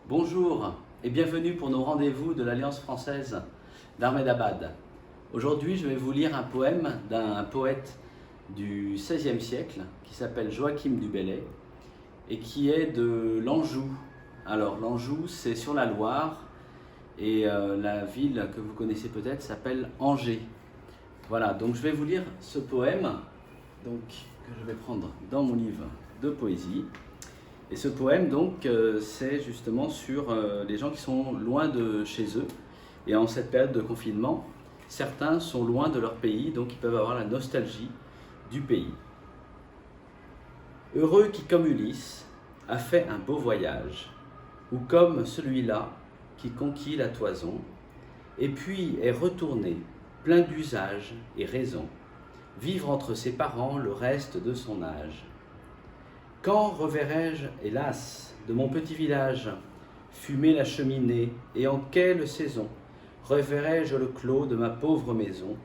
Bonjour et bienvenue pour nos rendez-vous de l'Alliance française d'Ahmedabad. Aujourd'hui, je vais vous lire un poème d'un poète du XVIe siècle qui s'appelle Joachim du Bellay et qui est de l'Anjou. Alors, l'Anjou, c'est sur la Loire et la ville que vous connaissez peut-être s'appelle Angers. Voilà, donc je vais vous lire ce poème que je vais prendre dans mon livre de poésie. Et ce poème, c'est justement sur les gens qui sont loin de chez eux. Et en cette période de confinement, certains sont loin de leur pays, donc ils peuvent avoir la nostalgie du pays. Heureux qui, comme Ulysse, a fait un beau voyage, ou comme celui-là qui conquit la toison, et puis est retourné, plein d'usage et raison, vivre entre ses parents le reste de son âge. Quand reverrai-je, hélas, de mon petit village, fumer la cheminée, et en quelle saison reverrai-je le clos de ma pauvre maison,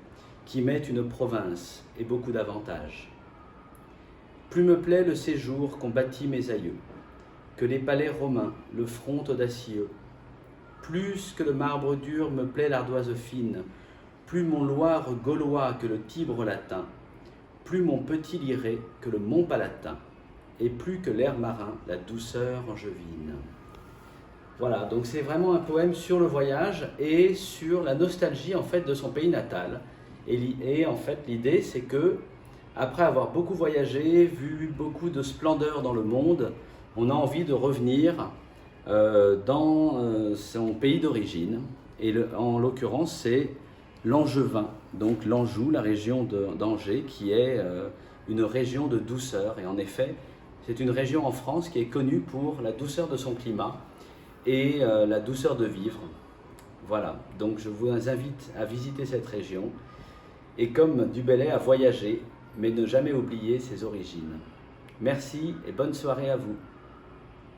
qui m'est une province et beaucoup d'avantages? Plus me plaît le séjour qu'ont bâti mes aïeux, que les palais romains, le front audacieux. Plus que le marbre dur me plaît l'ardoise fine, plus mon Loire gaulois que le Tibre latin, plus mon petit Liré que le Mont Palatin, et plus que l'air marin, la douceur angevine. Voilà, donc c'est vraiment un poème sur le voyage et sur la nostalgie en fait de son pays natal. Et en fait, l'idée c'est que après avoir beaucoup voyagé, vu beaucoup de splendeur dans le monde, on a envie de revenir dans son pays d'origine. Et en l'occurrence, c'est l'Angevin, donc l'Anjou, la région d'Angers, qui est une région de douceur. Et en effet, c'est une région en France qui est connue pour la douceur de son climat et la douceur de vivre. Voilà, donc je vous invite à visiter cette région et comme du Bellay à voyager, mais ne jamais oublier ses origines. Merci et bonne soirée à vous.